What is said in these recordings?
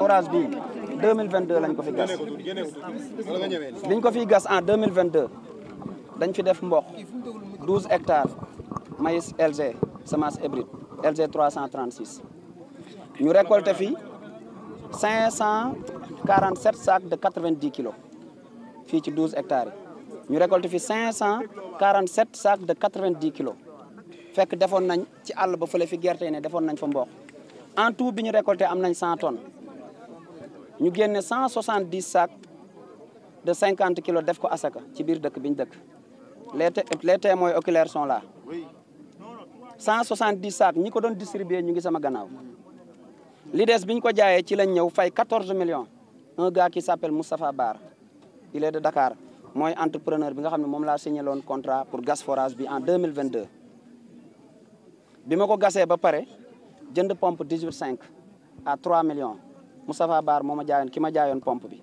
forage bi 2022 lañ ko fi gas biñ ko fi gas en 2022 dañ fi def mboq 12 hectares maïs LG semence hybride LG 336 ñu récolté fi 547 sacs de 90 kilos fii ci 12 hectares yi ñu récolté fi 547 sacs de 90 kilos fekk defoon nañ ci àll ba fële fi gerte ne defoon nañ fa mboq en tout bi ñu récolté am nañ 100 tonnes ñu génne 170 sacs de 50 kilos def ko asaka ci biir dëkk bi ñu dëkk les témoins oculaires sont là 170 sacs ñi ko doon distribuer ñu ngi sama gannaaw li des bi ñu ko jaayee ci lañ ñëw fay 14 millions un gars qui s'appelle Moustapha Bar il est de Dakar mooy entrepreneur bi nga xam ne moom laa signé loon contrat pour gas forage bi en 2022 bi ma ko gasee ba pare jënd pompe 18,5 à 3 millions Moustapha Bar moo ma jaayoon ki ma jaayoon pompe bi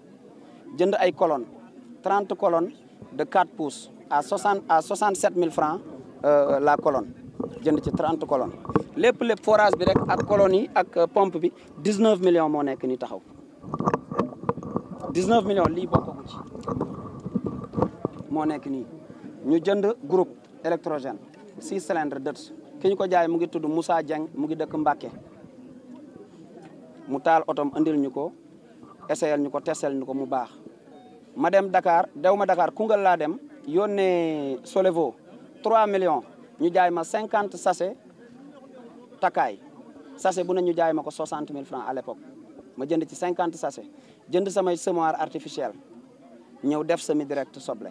jënd ay colonnes 30 colonnes de 4 pouces à 67 000 francs la colonne jënd ci 30 colonnes lépp forage bi rek ak colonnes yi ak pompe bi 19 millions moo nekk ni taxaw 19 millions lii bokkagu ci moo nekk nii ñu jënd groupe électrogène 6 cylindres dët ki ñu ko jaay mu ngi tudd Moussa Dieng mu ngi dëkk Mbacké mu taal otom andil ñu ko essayel ñu ko testel ñu ko mu baax ma dem Dakar dew ma Dakar Koungheul laa dem yónnee Solevo 3 millions ñu jaay ma 50 sachet takkaay sachet bu ne ñu jaay ma ko 60 000 francs à l'époque ma jënd ci 50 sachet jënd samay semoir artificielle ñëw def semi direct soble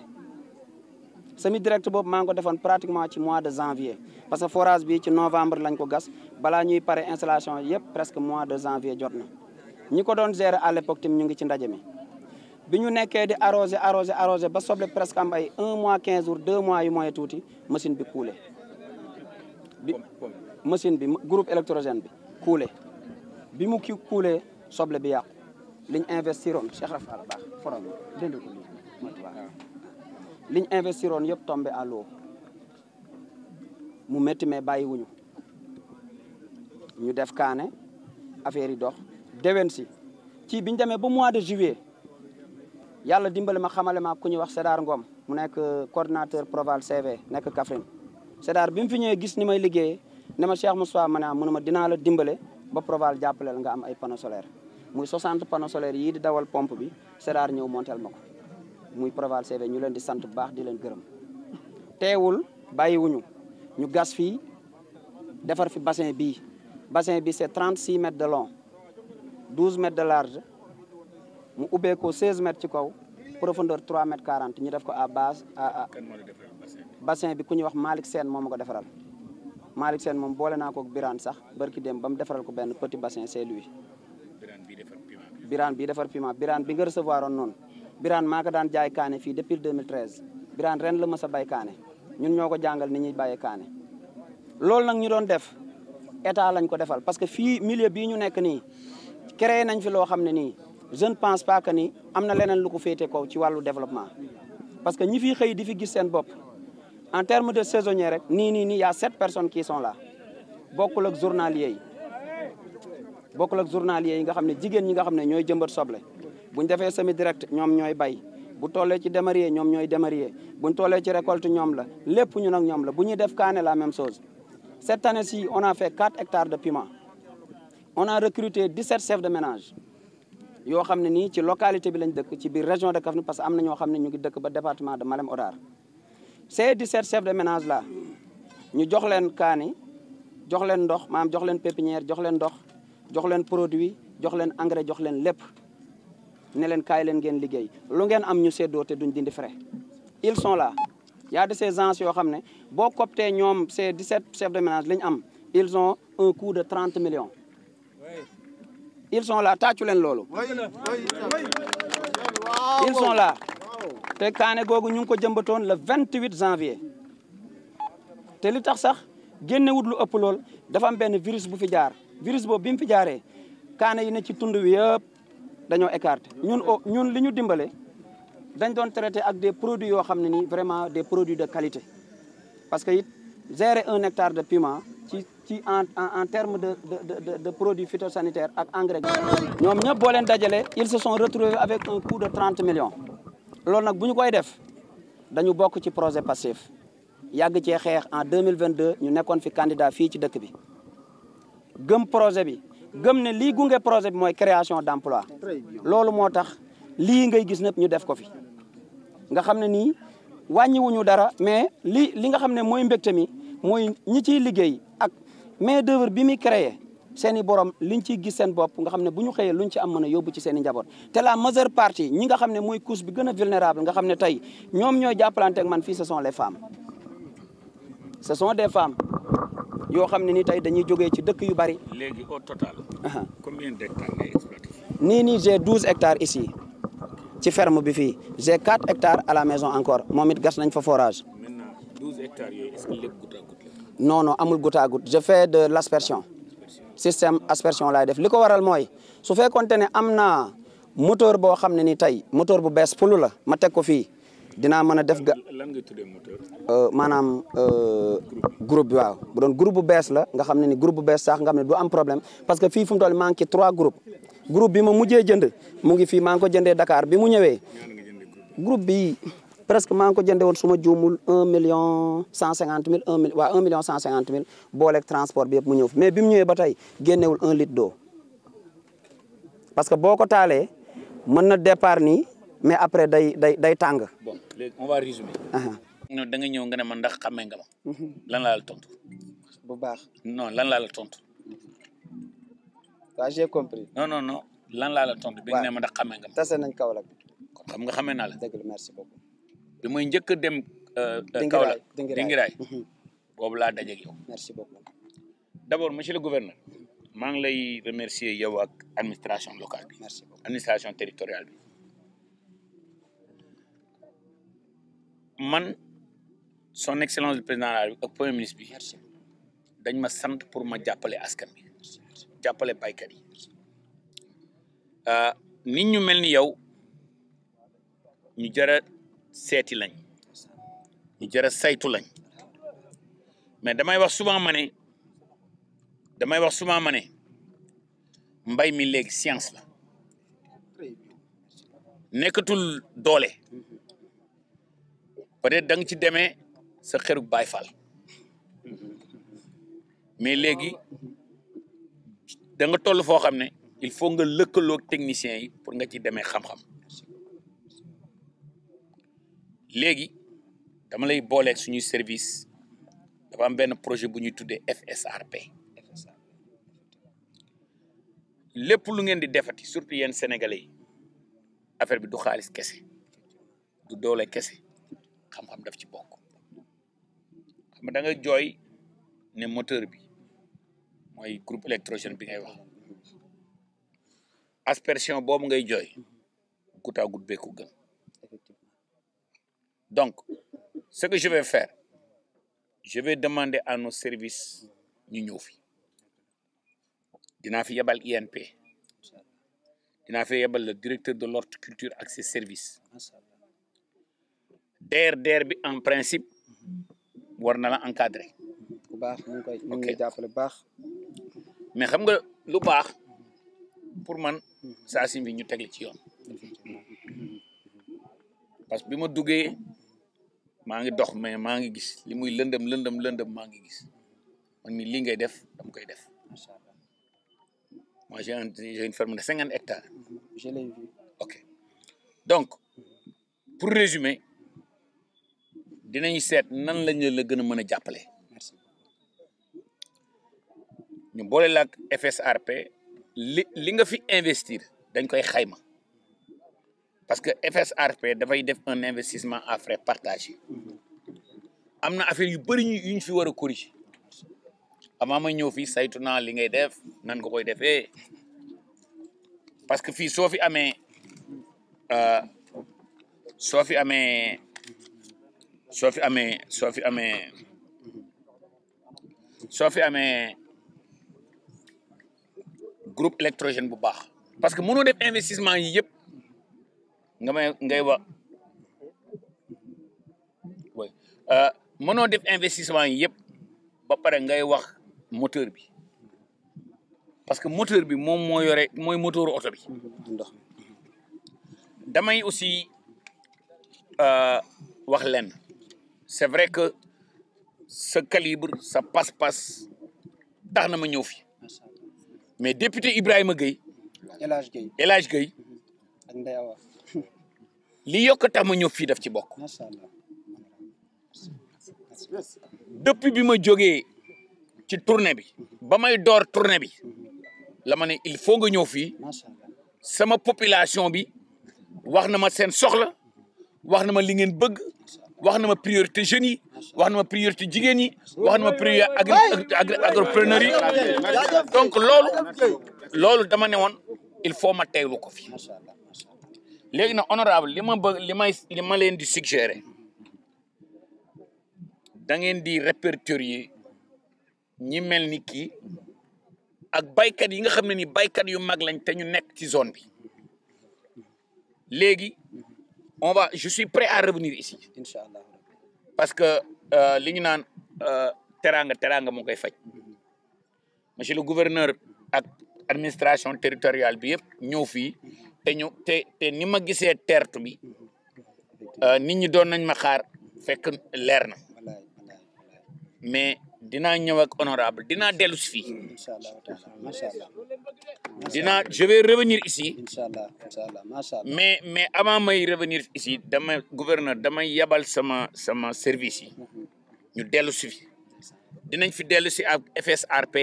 semi direct boobu maa ngi ko defoon pratiquement ci mois de janvier parce que forage bi ci novembre lañ ko gas balaa ñuy pare installation yëpp presque mois de janvier jot na ñi ko doon gérer à l'époque tim ñu ngi ci ndaje mi bi ñu nekkee di arrosé ba soble presque am ay 1 mois 15 jours 2 mois yu moyen tuuti machine bi coulé bi machine bi groupe électrogène bi coulé bi mu ki coulé soble bi yàqu liñ investiroon Cheikh Rafal baax forom dënd ko liñ investiroon yëpp tombé à l'eau mu métti mais bàyyi wuñu ñu def kaane affaire yi dox déwén si ci biñu demee ba mois de juillet yàlla dimbali ma xamale ma ku ñuy wax Sédar Ngom mu nekk coordinateur Proval CV nekk Kaffrine Sédar bi mu fi ñëwee gis ni may liggéeyee ne ma Cheikh Moustapha ma ne mu ne ma dinaa la dimbale ba Proval jàppaleel nga am ay panneaux solaires muy 60 panneaux solaires yii di dawal pompe bi Sédar ñëw montel ma ko muy Proval CV ñu leen di sant bu baax di leen gërëm teewul bàyyiwuñu ñu gas fii defar fi bassin bii c'est 36 mètres de long 12 mètres de large mu ubbee ko 16 mètres ci kaw profondeur 3 mètres 40 ñu def ko à base bassin bi ku ñuy wax Malick Sène moom ma ko defaral Malick Sène moom boole naa ko ak Birane sax barki dem ba mu defaral ko benn petit bassin c'est lui Birane bii defar piment Birane bi nga recevoir oon noonu Birane maa ko daan jaay kaane fii depuis 2013 Birane ren la mës a bay kaane ñun ñoo ko jàngal ni ñuy bàyyee kaane loolu nag ñu doon def état lañ ko defal parce que fii milieu bii ñu nekk nii créé nañ fi loo xam ne nii je ne pense pas que ni am na leneen lu ko féete kaw ci wàllu développement parce que ñi fi xëy di fi gis seen bopp en terme de saisonnier rek nii y a 7 personnes qui sont là bokkul ak journaliers yi nga xam ne jigéen ñi nga xam ne ñooy jëmbat soble buñ defee semi direct ñoom ñooy bay bu tollee ci démarier ñoom ñooy démarier buñ tollee ci récolte ñoom la lépp ñu nag ñoom la bu ñuy def kaane la même chose cette année-ci on a fait 4 hectares de piment on a recruté 17 chefs de ménage yoo xam ne nii ci localité bi lañ dëkk ci biir région de Kaffrine parce que am na ñoo xam ne ñu ngi dëkk ba département de Malem Hodar ces 17 chefs de ménage là ñu jox leen kaani jox leen ndox maanaam jox leen pépinière jox leen ndox jox leen produit jox leen engrais jox leen lépp ne leen kaay leen ngeen liggéey lu ngeen am ñu séddoo te duñ dindi frais ils sont là y a de ces gens yoo xam ne boo coptee ñoom ces 17 chefs de ménage li ñu am ils ont un coût de 30 millions ils sont là tàccu leen loolu ils sont là te kaane googu ñu ngi ko jëmbatoon le 28 janvier te li tax sax génnewut lu ëpp lool dafa am benn virus bu fi jaar virus boobu bi mu fi jaaree kaane yi ne ci tund wi yëpp dañoo écarté ñun li ñu dimbale dañ doon traité ak des produits yoo xam ne nii vraiment des produits de qualité parce que it gérer 1 hectare de piment en terme de produits phytosanitaires ak engrais ñoom ñëpp boo leen dajalee ils se sont retrouvés avec un coût de 30 millions loolu nag bu ñu koy def dañu bokk ci projet Pastef yàgg cee xeex en 2022 ñu nekkoon fi candidat fii ci dëkk bi gëm projet bi gëm ne lii gunge projet bi mooy création d'emploi loolu moo tax lii ngay gis nëpp ñu def ko fi nga xam ne nii wàññiwuñu dara mais li nga xam ne mooy mbégte mi mooy ñi ciy liggéey ak main d'œuvre bi muy créé seen i borom liñ ciy gis seen bopp nga xam ne bu ñu xëyee luñ ci am mën a yóbbu ci seen i njaboot te la majeure partie ñi nga xam ne mooy couche bi gën a vulnérable nga xam ne tey ñoom ñooy jàppalante ak man fii ce sont les femmes ce sont des femmes yoo xam ne ni tey dañuy jógee ci dëkk yu bari. léegi au total. combien d'hectares ngay exploité. nii j'ai 12 hectares ici ci ferme bi fii j'ai 4 hectares à la maison encore moom it gas nañ fa forage. maintenant 12 hectares yooyu est-ce que lépp goutte à goutte la. non amul goutte à goutte je fais de l'aspersion système aspersion laay def li ko waral mooy su fekkoonte ne am na moteur boo xam ne ni tey moteur bu bees pulu la ma teg ko fii dinaa mën a def lan nga tuddee moteur. maanaam groupe bi waaw bu doon groupe bu bees la nga xam ne ni groupe bu bees sax nga xam ne du am problème parce que fii fu mu toll maa ngi ci 3 groupes groupe bi ma mujjee jënd mu ngi fii maa ngi ko jëndee Dakar bi mu ñëwee groupe bi presque maa ngi ko jëndee woon su ma juumul 1.150.000 1.150.000 booleeg transport bi yëpp mu ñëw fi mais bi mu ñëwee ba tey génnewul 1 litre d'eau parce que boo ko taalee mën na départ nii mais après day tàng. bon léegi on va résumer. da nga ñëw nga ne ma ndax xamee nga ma. lan laa la tontu. bu baax. non lan laa la tontu. j'ai compris. non lan laa la tontu. bi nga ne ma ndax xamee nga ma. tase nañ Kaolack. kon xam nga xamee naa la. dëgg la merci beaucoup. bi muy njëkk a dem. Kaolack Dingiraay boobu laa dajeeg yow. merci beaucoup. d'abord monsieur le gouverneur. maa ngi lay remercier yow ak administration locale bi. merci beaucoup administration territoriale bi. man son excellence le président de la République ak premier ministre bi dañ ma sant pour ma jàppale askan bi jàppale baykat yi nit ñu mel ni yow ñu jara seeti lañ ñu jara saytu lañ mais damay wax souvent ma ne mbay mi léegi science la nekkatul doole peut-être da nga ci demee sa xeruk Baay Faal mais léegi da nga toll foo xam ne il faut nga lëkkaloo techniciens yi pour nga ci demee xam-xam léegi dama lay booleeg suñuy service dafa am benn projet bu ñuy tuddee FSRP lépp lu ngeen di defati surtout yéen sénégalais yi affaire bi du xaalis kese du doole kese xam-xam daf ci bokk xam nga da nga jooy ne moteur bi mooy groupe électrogène bi ngay wax aspersion boobu ngay jooy goutte à goutte bee ko gën donc ce que je vais faire je vais demander à nos services ñu ñëw fi dinaa fi yebal INP dinaa fi yebal le directeur de l'horticulture ak ses services DER bi en principe war na la encadrer. bu baax ñu ngi jàppale bu baax. mais xam nga lu baax pour man saa si bi ñu tegle ci yoon parce que bi ma duggee maa ngi dox mais maa ngi gis li muy lëndëm maa ngi gis man mi lii ngay def dama koy def moi j'ai une ferme de 50 hectares. Je l'ai vu. ok donc pour résumer. dinañu seet nan lañu la gën a mën a jàppale ñu boole la ak FSRP li nga fi investir dañ koy xayma parce que FSRP dafay def un investissement à frais partagés am na affaire yu bëri yu ñu fi war a corriger avant ma ñëw fii saytu naa li ngay def nan nga koy defee parce que fii soo fi amee groupe électrogène bu baax parce que mënoo def investissement yi yëpp ngay wax mënoo def investissement yi yëpp ba pare ngay wax moteur bi parce que moteur bi moom moo yore mooy moteuru oto bi damay aussi wax leen c'est vrai que sa calibre sa pas-pas tax na ma ñëw fi mais député Ibrahima Gueye El Hadj Gueye ak Ndeye Awa li yokk tax ma ñëw fii daf ci bokk macha allah depuis bi ma jógee ci tournée bi ba may door tournée bi la ma ne il faut nga ñëw fii macha allah sama population bi wax na ma seen soxla wax na ma li ngeen bëgg wax na ma priorité jeunes yi wax na ma priorité jigéen yi wax na ma priorité agropreneur yi donc loolu dama ne woon il faut ma teewlu ko fi macha allah léegi nag honorable li ma leen di suggérer da ngeen di répertorier ñi mel ni kii ak baykat yi nga xam ne ni baykat yu mag lañ te ñu nekk ci zone bi léegi je suis prêt à revenir ici incha allah parce que li ñu naan teraanga moo koy faj monsieur le gouverneur ak administration territoriale bi yëpp ñëw fii te ni ma gisee tertu bi nit ñi doon nañ ma xaar fekk leer na mais dinaa ñëw ak honorable dinaa dellu si fii incha allah macha allah je vais revenir ici incha allah macha allah mais avant may revenir ici gouverneur damay yabal sama service yi ñu dellu si fi dinañ fi dellu si ak FSRP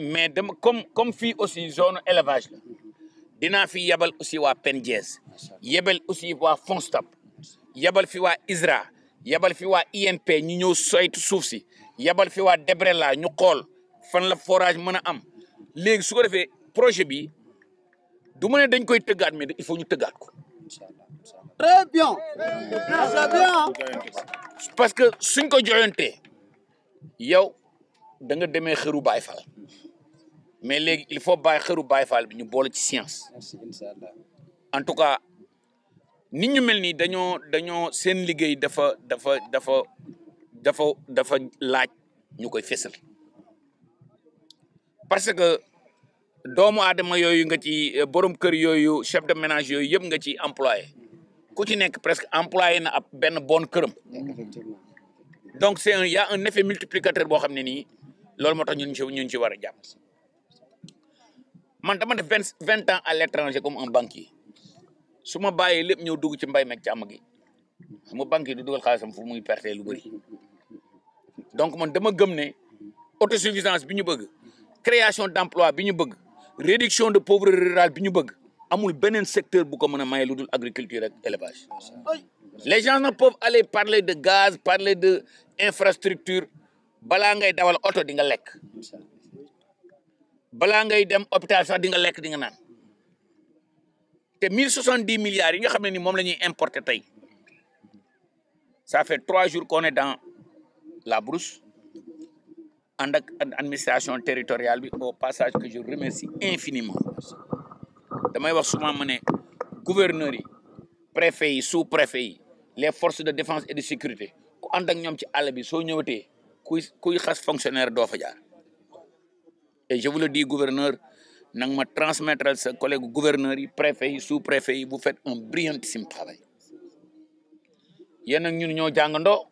mais dama comme fii aussi zone élevage la dinaa fi yabal aussi waa PENJES yabal aussi waa FONSTAB yabal fi waa ISRA yabal fi waa INP ñu ñëw soytu suuf si yabal fi waa DEBRELA ñu xool fan la forage mën a am léegi su ko defee projet bi du ma ne dañ koy tëggaat mais il faut ñu tëggaat ko. très bien très bien parce que suñ ko joyantee yow da nga demee xëru Baay Faal mais léegi il faut bàyyi xëru Baay Faal bi ñu boole ci science. merci incha allah en tout cas nit ñu mel ni dañoo seen liggéey dafa laaj ñu koy fésal parce que doomu aadama yooyu nga ci borom kër yooyu chef de ménage yooyu yëpp nga ci employé ku ci nekk presque employé na ab benn bon këram effectivement donc il y a un effet multiplicateur boo xam ne nii loolu moo tax ñun ci war a jàpp man dama def 20 ans à l'étranger comme un banquier su ma bàyyee lépp ñëw dugg ci mbay meeg càmm gi xam nga banque yi du dugal xaalisam fu muy perte lu bëri donc man dama gëm ne autosuffisance bi ñu bëgg création d'emploi bi ñu bëgg réduction de pauvreté rurale bi ñu bëgg amul beneen secteur bu ko mën a maye lu dul agriculture ak élevage les gens ne peuvent aller parler de gaz parler de infrastructure balaa ngay dawal oto di nga lekk balaa ngay dem hôpital sax di nga lekk di nga naan te 1070 milliards yi nga xam ne ni moom la ñuy importer tey ça fait 3 jours qu'on est dans la brousse ànd ak administration territoriale bi au passage que je remercie infiniment damay wax souvent ma ne gouverneurs yi préfets yi sous-préfets yi les forces de défense et de sécurité ku ànd ak ñoom ci àll bi soo ñëwatee kuy xas fonctionnaire doo fa jaar et je vous le dis gouverneur nang ma transmettre sa collègue gouverneur yi préfet yi sous-préfet yi vous faites un brillantissime travail yéen ak ñun ñoo jàngandoo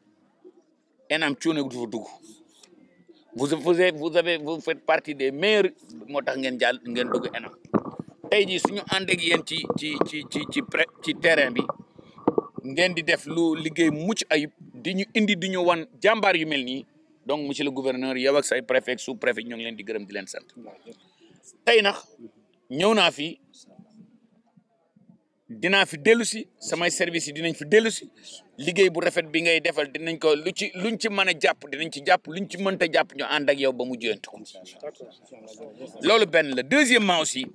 enam cuune du fa dugg vous faites partie des meilleurs moo tax ngeen dugg enam tey jii suñu ànd ak yéen ci terrain bi ngeen di def lu liggéey mucc ayib di ñu indi di ñu wan jàmbaar yu mel nii donc monsieur le gouverneur yow ak say préfet ak sous-préfet ñoo ngi leen di gërëm di leen sant tey nag ñëw naa fi dinaa fi dellu si samay service yi dinañ fi dellu si liggéey bu rafet bi ngay defal dinañ ko luñ ci mën a jàpp dinañ ci jàpp luñ ci mënta jàpp ñu ànd ak yow ba mu jëntu ko loolu benn la deuxièmement aussi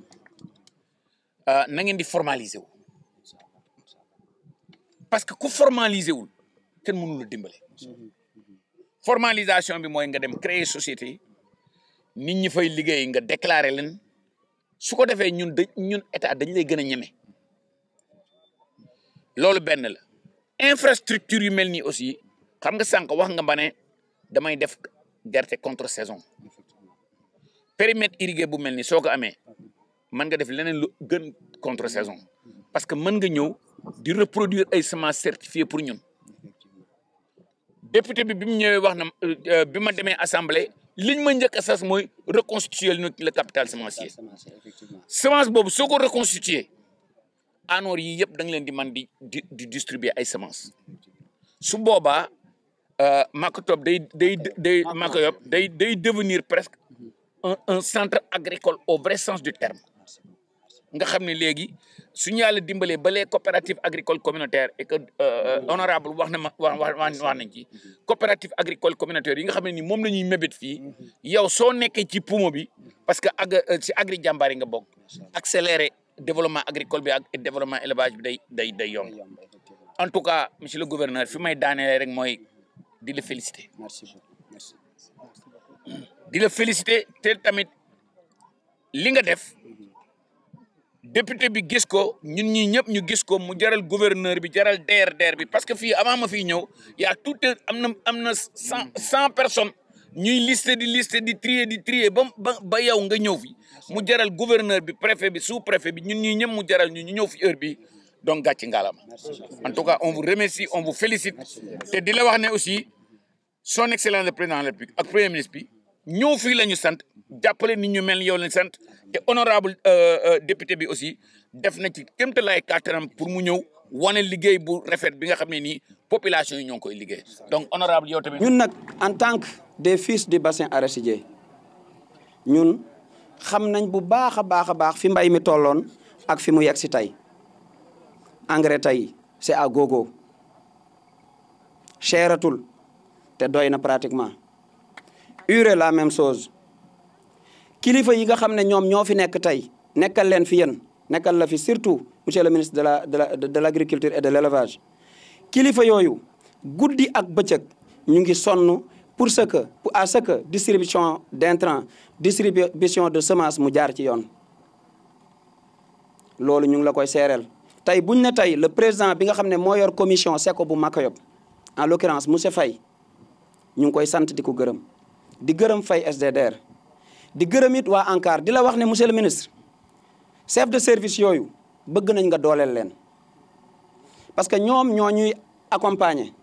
na ngeen di formaliser wu parce que ku formaliser wul kenn mënu la dimbale formalisation bi mooy nga dem créer société nit ñi fay liggéey nga déclarer leen su ko defee ñun état dañ lay gën a ñeme loolu benn la infrastructure yu mel nii aussi xam nga sànq wax nga ba ne damay def gerte contre saison périmètre irrigué bu mel ni soo ko amee mën nga def leneen lu gën contre saison parce que mën nga ñëw di reproduire ay semences certifiées pour ñun député bi mu ñëwee wax na bi ma demee assemblée liñ ma njëkk a sas mooy reconstituer le capital semencier semence boobu soo ko reconstituer anoor yi yëpp da nga leen di mën di distribuer ay semences su boobaa Makotop day devenir presque un centre agricole au vrai sens du terme nga xam ne léegi suñu yàlla dimbalee ba les coopératives agricoles communautaires et que honorable wax na ma wax nañ ci coopérative agricole communautaire yi nga xam ne ni moom la ñuy mébét fii yow soo nekkee ci poumon bi parce que si agri jàmbaar yi nga bokk accélérer développement agricole bi ak développement élevage bi day yomb en tout cas monsieur le gouverneur fi may daanelee rek mooy di la féliciter di la féliciter te tamit li nga def député bi gis ko ñun ñi ñëpp ñu gis ko mu jaral gouverneur bi jaral DRDR bi parce que fii avant ma fiy ñëw yaa tout am na 100 personnes ñuy lister di trier ba yow nga ñëw fi mu jaral gouverneur bi préfet bi sous préfet bi ñun ñi ñëpp mu jaral ñu ñëw fi heure bi donc gàcci ngaalama en tout cas on vous remercie on vous félicite te di la wax ne aussi son excellence le président de la République ak premier ministre bi ñëw fii la ñu sant jàppale nit ñu mel ni yow lañ sant te honorable député bi aussi def na ci kéemtalaay kàttanam pour mu ñëw wane liggéey bu rafet bi nga xam ne nii population yi ñoo ngi koy liggéey donc honorable yow tamit. ñun nag en tant que des fils du bassin arachidier ñun xam nañ bu baax a baax fi mbay mi tolloon ak fi mu yegg si tey engrais tey c'est à gogo cheratul te doy na pratiquement urée la même chose kilifa yi nga xam ne ñoom ñoo fi nekk tey nekkal leen fi yéen nekkal la fi surtout monsieur le ministre de l'agriculture et de l'élevage kilifa yooyu guddi ak bëccëg ñu ngi sonn pour ce que distribution d'intrants distribution de semences mu jaar ci yoon loolu ñu ngi la koy seereel tey buñ ne tey le président bi nga xam ne moo yor commission SECO bu Makayop en l'occurrence monsieur Faye ñu ngi koy sant di ko gërëm di gërëm Faye SDDR di gërëm it waa ANCAR di la wax ne monsieur le ministre chef de service yooyu bëgg nañ nga dooleel leen parce que ñoom ñoo ñuy accompagner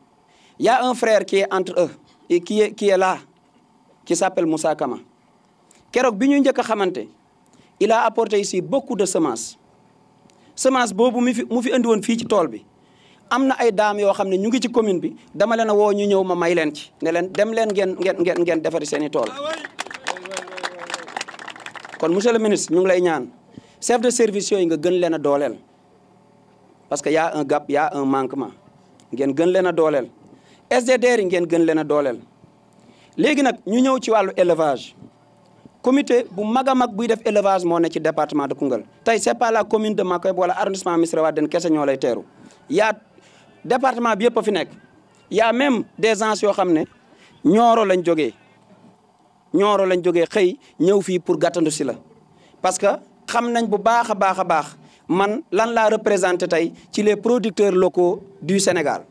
y a un frère qui est entre eux et qui est là qui s'appelle Moussa Kama keroog bi ñu njëkk a xamante il a apporté ici beaucoup de semences boobu mu fi indi woon fii ci tool bi am na ay dames yoo xam ne ñu ngi ci commune bi dama leen a woo ñu ñëw ma may leen ci ne leen dem leen ngeen defari seen i tool kon monsieur le ministre ñu ngi lay ñaan chef de service yooyu nga gën leen a dooleel parce que y a un gap y a un manquement ngeen gën leen a dooleel SDDR yi ngeen gën leen a dooleel léegi nag ñu ñëw ci wàllu élevage comité bu mag a mag buy def élevage moo ne ci département de Koungheul tey c'est pas la commune de Makayop wala arrondissement Missirah Wadène kese ñoo lay teeru yaa département bi yëpp a fi nekk y a même des gens yoo xam ne Nioro lañ jógee xëy ñëw fii pour gàttandu si la parce que xam nañ bu baax a baax man lan laa représenté tey ci les producteurs locaux du Sénégal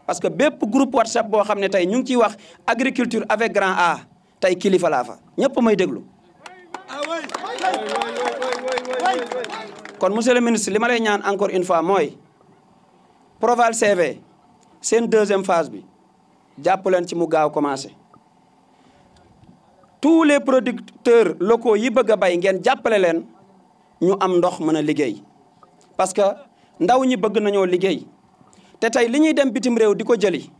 parce que bépp groupe WhatsApp boo xam ne tey ñu ngi ciy wax agriculture avec grand A tey kilifa laa fa ñëpp may déglu kon monsieur le ministre li ma lay ñaan encore une fois mooy Proval CV seen deuxième phase bi jàpp leen ci mu gaaw commencé tous les producteurs locaux yi bëgg a bay ngeen jàppale leen ñu am ndox mën a liggéey parce que ndaw ñi bëgg nañoo liggéey te tey li ñuy dem bitim réew di ko jëli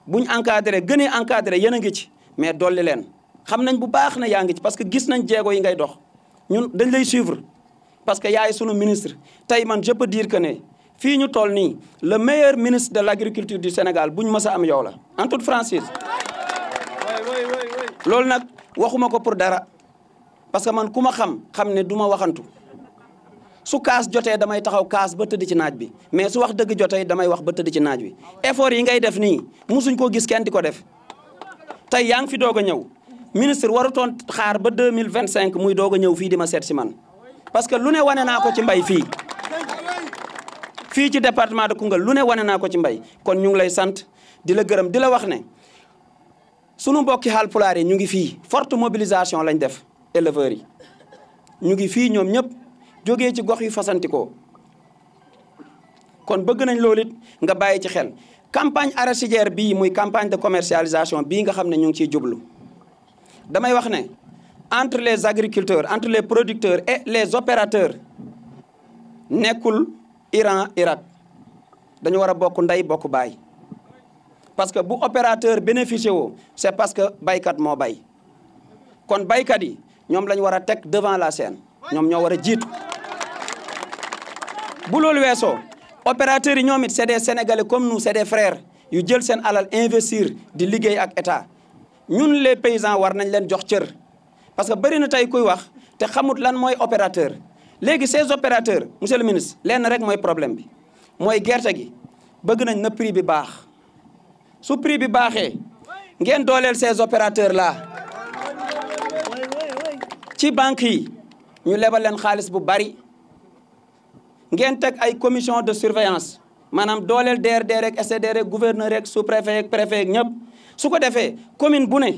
buñ encadré gënee encadré yéen a ngi ci mais dolli leen xam nañ bu baax na yaa ngi ci parce que gis nañ jéego yi ngay dox ñun dañ lay suivre parce que yaay sunu ministre tey man je peux dire que ne fii ñu toll nii le meilleur ministre de l'agriculture du Sénégal buñ mës a am yow la en toute franchise loolu nag waxuma ko pour dara parce que man ku ma xam ne du ma waxantu su kaas jotee damay taxaw kaas ba tëdd ci naaj bi mais su wax dëgg jotee damay wax ba tëdd ci naaj bi effort yi ngay def nii musuñ koo gis kenn di ko def tey yaa ngi fi doog a ñëw ministre warutoon xaar ba 2025 muy doog a ñëw fii di ma seet si man parce que lu ne wane naa ko ci mbay fii ci département de Koungheul lu ne wane naa ko ci mbay kon ñu ngi lay sant di la gërëm di la wax ne sunu mbokki Haalpulaar yi ñu ngi fii forte mobilisation lañ def éleveurs yi ñu ngi fii ñoom ñëpp jógee ci gox yu fasantikoo kon bëgg nañ loolu it nga bàyyi ci xel campagne arachidière bii muy campagne de commercialisation bii nga xam ne ñu ngi ciy jublu damay wax ne entre les agriculteurs entre les producteurs et les opérateurs nekkul Iran Irak dañu war a bokk ndey bokk baay parce que bu opérateur bénéficié woo c'est parce que baykat moo bay kon baykat yi ñoom lañ war a teg devant la scène ñoom ñoo war a jiitu bu loolu weesoo opérateurs yi ñoom it c'est des sénégalais comme nous c'est des frères yu jël seen alal investir di liggéey ak état ñun les paysans war nañ leen jox cër parce que bëri na tey kuy wax te xamut lan mooy opérateur léegi ces opérateurs monsieur le ministre lenn rek mooy problème bi mooy gerte gi bëgg nañ na prix bi baax su prix bi baaxee ngeen dooleel ces opérateurs là ci banques yi ñu lebal leen xaalis bu bari ngeen teg ay commission de surveillance maanaam dooleel DRD rek SCD rek gouverneur rek sous-préfet rek préfet rek ñëpp su ko defee commune bu ne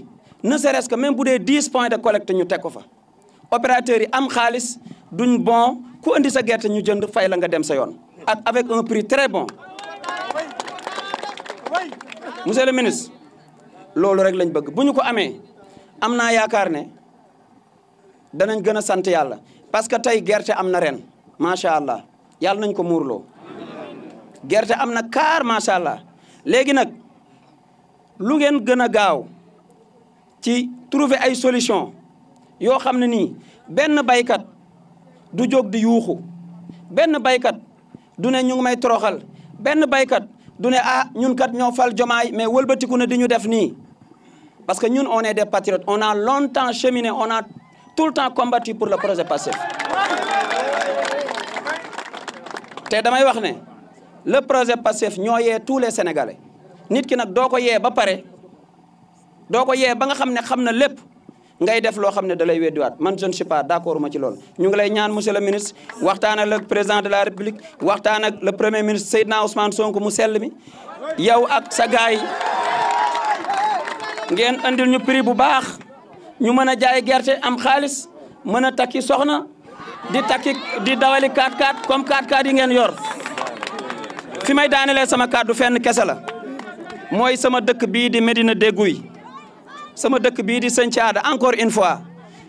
ne serait-ce que même bu dee 10 points de collecte ñu teg ko fa opérateurs yi am xaalis duñ bon ku indi sa gerte ñu jënd fay la nga dem sa yoon ak avec un prix très bon monsieur le ministre loolu rek lañ bëgg bu ñu ko amee am naa yaakaar ne danañ gën a sant yàlla parce que tey gerte am na ren macha allah yàlla nañ ko muurloo gerte am na kaar macha allah léegi nag lu ngeen gën a gaaw ci trouver ay solution yoo xam ne nii benn baykat du jóg di yuuxu benn baykat du ne ñu ngi may toroxal benn baykat du ne ah ñun kat ñoo fal Jomaay mais wëlbatiku na di ñu def nii parce que ñun on est des patriotes on a longtemps cheminé on a tout le temps combattu pour le projet Pastef te damay wax ne le projet Pastef ñoo yee tous les Sénégalais nit ki nag doo ko yee ba pare doo ko yee ba nga xam ne xam na lépp ngay def loo xam ne da lay weddiwaat man je ne suis pas d'accord ma ci loolu ñu ngi lay ñaan monsieur le ministre waxtaan ak le président de la république waxtaan ak le premier ministre Seydina Ousmane Sonko mu sell mi yow ak sa gaay ngeen andil ñu prix bu baax ñu mën a jaay gerte am xaalis mën a takki soxna di dawali 4x4 comme 4x4 yi ngeen yor fi may daanelee sama kàddu fenn kese la mooy sama dëkk bii di Médina Dégouy sama dëkk bii di Sën Thiada encore une fois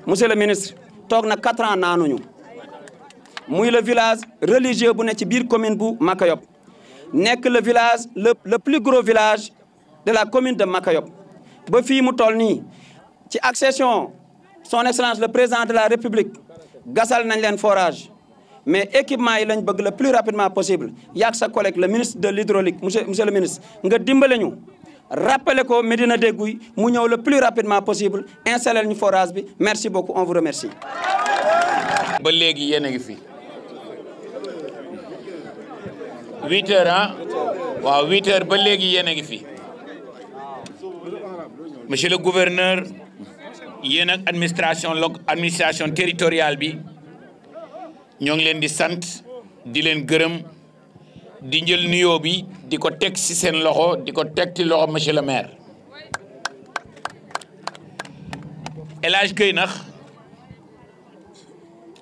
monsieur le ministre toog na 4 ans naanuñu muy le village religieux bu ne ci biir commune bu Makayop nekk le village le plus gros village de la commune de Makayop ba fii mu toll nii ci accession son excellence le président de la république gasal nañ leen forage mais équipement yi lañ bëgg le plus rapidement possible yaag sa collègue le ministre de l'hydraulique monsieur le ministre nga dimbale ñu rappelé ko Médina Dégouy mu ñëw le plus rapidement possible installer ñu forage bi merci beaucoup on vous remercie. ba léegi yéen a ngi fi 8 heures ah waaw 8 heures ba léegi yéen a ngi fi monsieur le gouverneur yéen ak administration territoriale bi ñoo ngi leen di sant di leen gërëm di jël nuyoo bi di ko teg ci seen loxo di ko teg ci loxo monsieur le maire El Hadj Gueye nax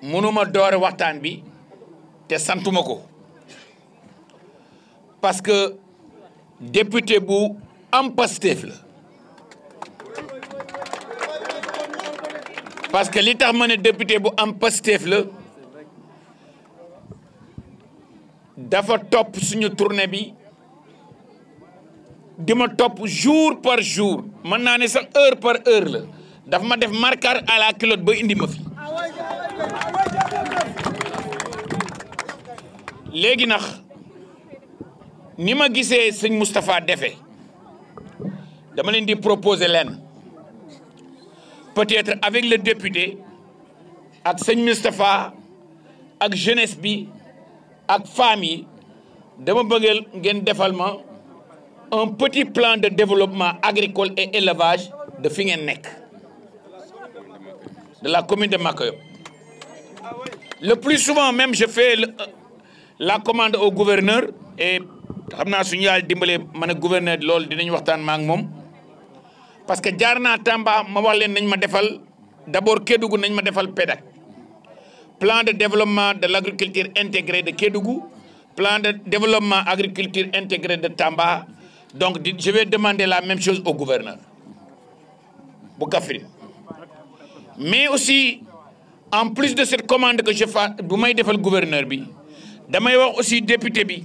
mënuma doore waxtaan bi te santuma ko parce que député bu am Pastef la parce que li tax ma ne député bu am Pastef la dafa topp suñu tournée bi di ma topp jour par jour mën naa ne sax heure par heure la dafa ma def marquage à la culotte ba indi ma fi léegi nag ni ma gisee sëñ Moustapha defee dama leen di proposer leen peut-être avec le député ak sëñ Moustapha ak jeunesse bi ak femmes yi dama bëggal ngeen defal ma un petit plan de développement agricole et élevage de fi ngeen nekk de la commune de Makayop. Le plus souvent même je fais la commande au gouverneur et xam naa suñu yàlla dimbalee man ak gouverneur loolu dinañ waxtaan ma ak moom parce que jaar naa Tamba ma wax leen nañ ma defal d'abord Kédougou nañ ma defal PEDAC plan de développement de l'agriculture intégrée de Kédougou, plan de développement agriculture intégrée de Tamba. Donc je vais demander la même chose au gouverneur bu Kaffrine. Mais aussi en plus de cette commande que je fais bu may defal gouverneur bi damay wax aussi député bi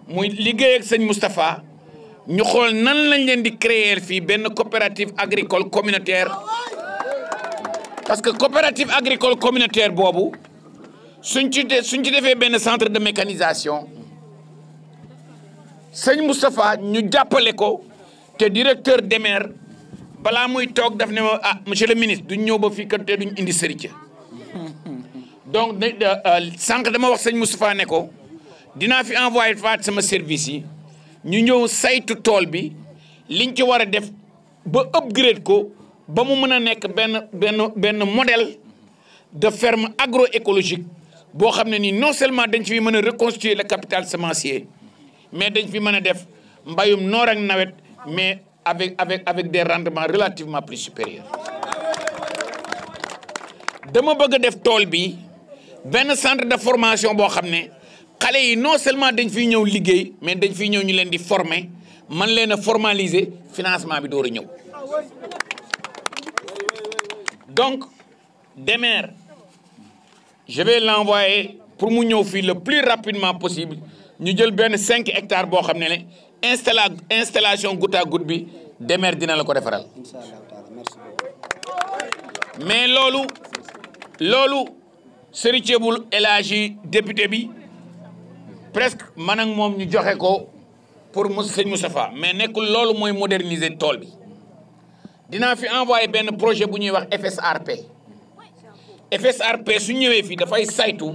muy liggéey ak sëñ Moustapha ñu xool nan lañ leen di créer fii benn coopérative agricole communautaire. Parce que coopérative agricole communautaire boobu suñ ci defee benn centre de mécanisation sëñ Moustapha ñu jàppale ko te directeur DEMER balaa muy toog daf ne ma ah monsieur le ministre duñ ñëw ba fii kat te duñ indi sëriñ donc sànq dama wax sëñ Moustapha ne ko dinaa fi envoyé faat sama service yi ñu ñëw saytu tool bi liñ ci war a def ba upgrade ko ba mu mën a nekk benn modèle de ferme agroécologique boo xam ne nii non seulement dañ fi mën a reconstituer le capital semencier mais dañ fi mën a def mbayum noor ak nawet mais avec des rendements relativement plus supérieurs. dama bëgg a def tool bi benn centre de formation boo xam ne xale yi non seulement dañ fiy ñëw liggéey mais dañ fiy ñëw ñu leen di former man leen a formaliser financement bi door a ñëw. Donc, DEMER, je vais l'envoyer pour mu ñëw fii le plus rapidement possible ñu jël benn 5 hectares boo xam ne installation goutte à goutte bi DEMER dina la ko defaral. Mais loolu Serigne Boul El Hadji député bi presque man ak moom ñu joxe ko pour sëñ Moustapha mais nekkul loolu mooy moderniser tool bi. dinaa fi envoyé benn projet bu ñuy wax FSRP su ñëwee fii dafay saytu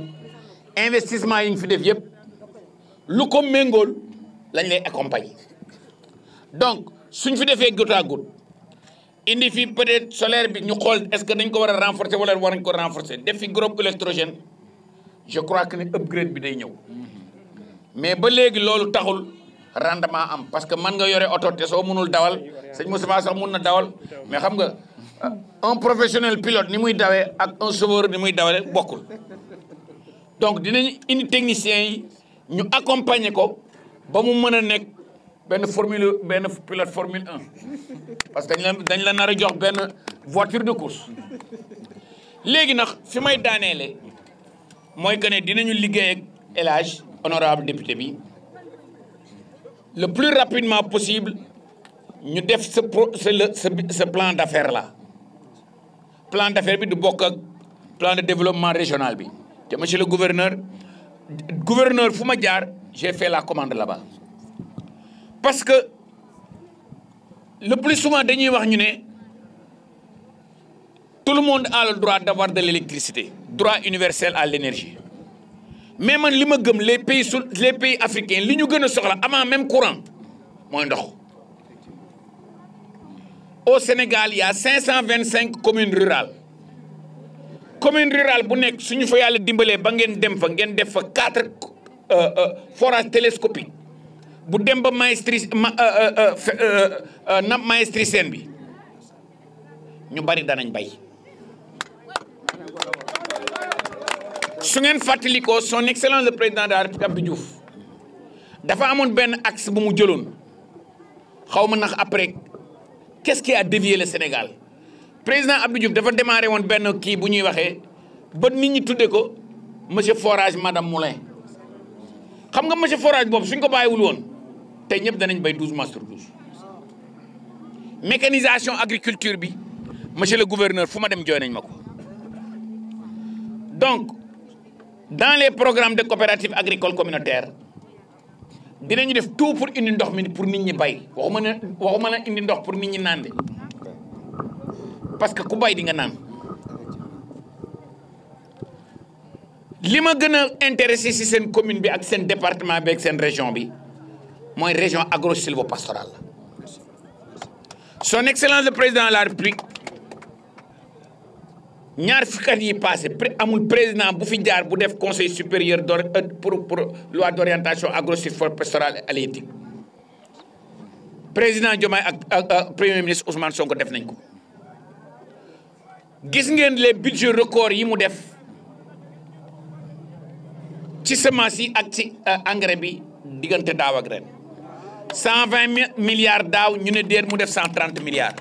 investissement yi ñu fi def yëpp lu ko méngool lañ lay accompagner donc suñ fi defee goutte à goutte indi fi peut-être solaire bi ñu xool est-ce que dañ ko war a renforcer wala war nañ ko renforcer def fi groupe électrogène je crois que ne upgrade bi day ñëw mais ba léegi loolu taxul rendement am parce que man nga yore oto te soo mënul dawal sëñ Moustapha sax mun na dawal mais xam nga un professionnel pilote ni muy dawee ak un chauffeur ni muy dawale bokkul donc dinañ indi techniciens yi ñu accompagner ko ba mu mën a nekk benn pilote formule 1 parce que dañ la nar a jox benn voiture de course léegi nag fi may daaneele mooy que ne dinañu liggéey ak El Hadj honorable député bi le plus rapidement possible ñu def ce plan d'affaires là plan d'affaires bi du bokk ak plan de développement régional bi te monsieur le gouverneur fu ma jaar j'ai fait la commande là-bas parce que le plus souvent dañuy wax ñu ne tout le monde a le droit d'avoir de l'électricité droit universel à l'énergie mais man li ma gëm les pays africains li ñu gën a soxla avant même courant mooy ndox au Sénégal il y a 525 communes rurales commune rurale bu nekk suñu fa yàlla dimbalee ba ngeen dem fa ngeen def fa 4 forages télescopiques bu dem ba nappe maastrichtienne bi ñu bari danañ bay su ngeen fàttalikoo son excellence le président de la République Abdou Diouf dafa amoon benn axe bu mu jëloon xaw ma ndax après qu'est-ce qui a dévié le Sénégal président Abdou Diouf dafa démarré woon benn kii bu ñuy waxee ba nit ñi tudde ko monsieur Forage madame Moulin xam nga monsieur Forage boobu suñ ko bàyyiwul woon tey ñëpp danañ bay 12 mois sur 12 mécanisation agriculture bi monsieur le gouverneur fu ma dem jooy nañ ma ko donc dans les programmes de coopérative agricole communautaire dinañu def tout pour indi ndox mi pour nit ñi bay waxuma na indi ndox pour nit ñi naan de parce que ku bay di nga naan li ma gën a intéressé si seen commune bi ak seen département bi ak seen région bi mooy région agro-sylvo-pastorale son excellence le président de la république ñaar fukki at yi passé amul président bu fi jaar bu def conseil supérieur pour loi d'orientation agro-sylvo-pastorale et halieutique président Diomaye ak premier ministre Ousmane Sonko def nañ ko gis ngeen les budgets records yi mu def ci semence yi ak ci engrais bi diggante daaw ak ren 120 milliards daaw ñu ne déet mu def 130 milliards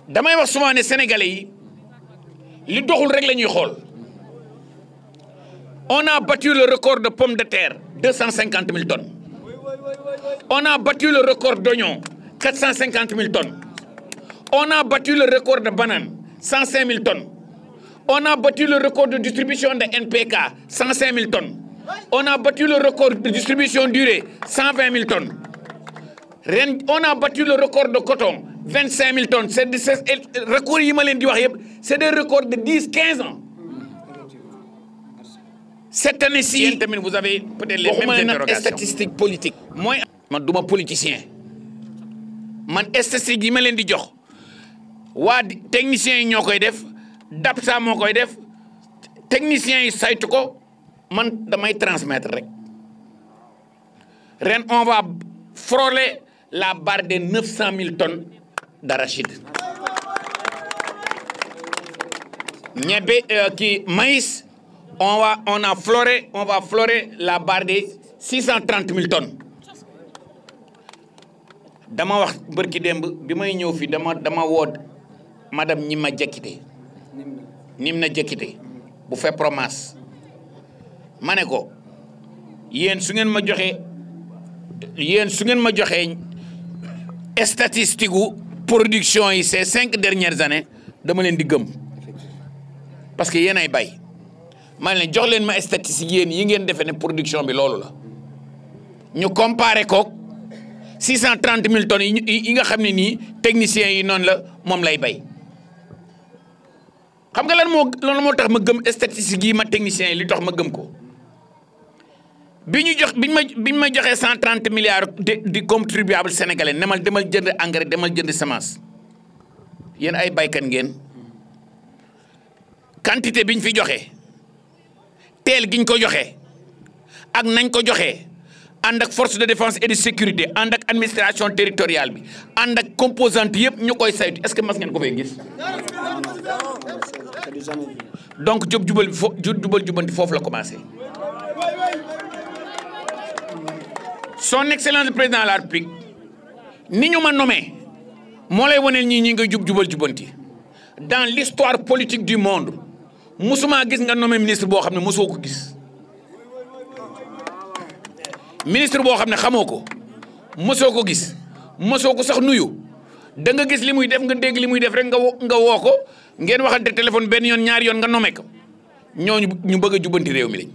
damay wax souvent ne sénégalais yi li doxul rek la ñuy xool on a battu le record de pommes de terre 250 000 tonnes on a battu le record d'oignons 450 000 tonnes on a battu le record de bananes 105 000 tonnes on a battu le record de distribution de NPK 105 000 tonnes on a battu le record de distribution d'urée 120 000 tonnes ren on a battu le record de coton 25 000 tonnes c'est records yi ma leen di wax yëpp c'est des records de 10-15 ans cette année-ci yéen tamit vous avez peut-être les mêmes interrogations statistiques politiques mooy man duma politicien man statistique yi ma leen di jox waa techniciens yi ñoo koy def DAPSA moo koy def techniciens yi saytu ko man damay transmettre rek ren on va frôler la barre des 900 000 tonnes d'arachide ñebe kii maïs on va frôler la barre des 630 000 tonnes dama wax bërki démb bi may ñëw fii dama wood madame Nimna Diakité bu fait promesse ma ne ko yéen su ngeen ma joxee statistique gu production yi ces 5 dernières années dama leen di gëm parce que yéen ay bay ma ne leen jox leen ma statistique yéen yi ngeen defee ne production bi loolu la ñu comparé koog 630 000 tonnes yi nga xam ne nii techniciens yi noonu la moom lay bay xam nga lan moo tax ma gëm statistique yi ma techniciens yi li tax ma gëm ko biñ ma joxee 130 milliards di contribuable sénégalais demal jënd engrais demal jënd semence yéen ay baykat ngeen quantité biñ fi joxe teel giñ ko joxe ak nañ ko joxe ànd ak force de défense et de sécurité ànd ak administration territoriale bi ànd ak composante yëpp ñu koy saytu est-ce que mas ngeen ko fay gis donc jubal jubanti foofu la commencé. Son Excellence le président de la République ni ñu ma nommé moo lay waneel ñi nga jubal jubanti dans l'histoire politique du monde musuma gis nga nommé ministre boo xam ne mosoo ko gis ministre boo xam ne xamoo ko mosoo ko gis mosoo ko sax nuyu da nga gis li muy def nga dégg li muy def rek nga woo ko ngeen waxante téléphone benn yoon ñaari yoon nga nommé ko ñooñu ñu bëgg a jubanti réew mi lañ.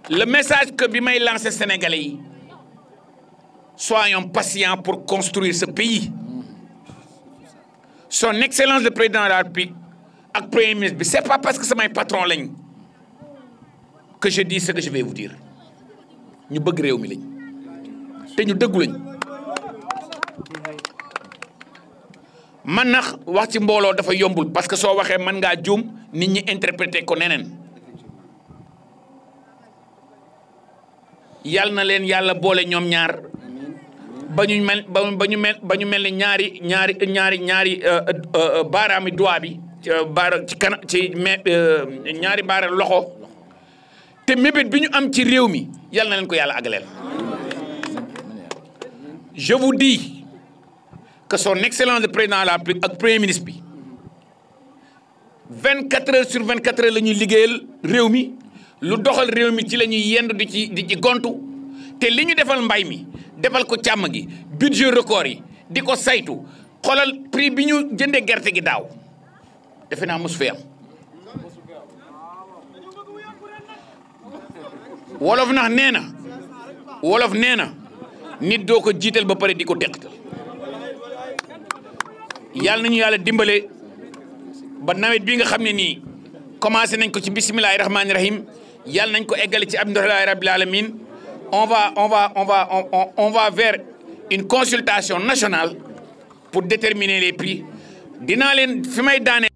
Le message que bi may lancer Sénégalais yi soyons patients pour construire ce pays. Son Excellence le président de la République ak premier ministre bi c'est pas parce que samay patron lañ que je dis ce que je vais vous dire ñu bëgg réew mi lañ te ñu dëggu lañ man nag wax ci mbooloo dafa yombul parce que soo waxee mën ngaa juum nit ñi interpréter ko neneen yàlla na leen yàlla boole ñoom ñaar ba ñu mel ni ñaari baaraami doigt bi ñaari baara loxo te mébét bi ñu am ci réew mi yàlla na leen ko yàlla àggaleel. Je vous dis que son excellence le président de la République ak premier ministre bi 24 heures sur 24 heures la ñuy liggéeyal réew mi lu doxal réew mi ci la ñuy yendu di ci gontu te li ñu defal mbay mi defal ko càmm gi budget record yi di ko saytu xoolal prix bi ñu jëndee gerte gi daaw defe naa mos fee am wolof nee na nit doo ko jiital ba pare di ko teqatal yàlla nañu yàlla dimbale ba nawet bi nga xam ne nii commencé nañ ko ci bismillahi rahmaani rahim yàlla nañ ko eggale ci alhamdulillahi rabbil alamin on va vers une consultation nationale pour déterminer les prix dinaa leen fi may daaneel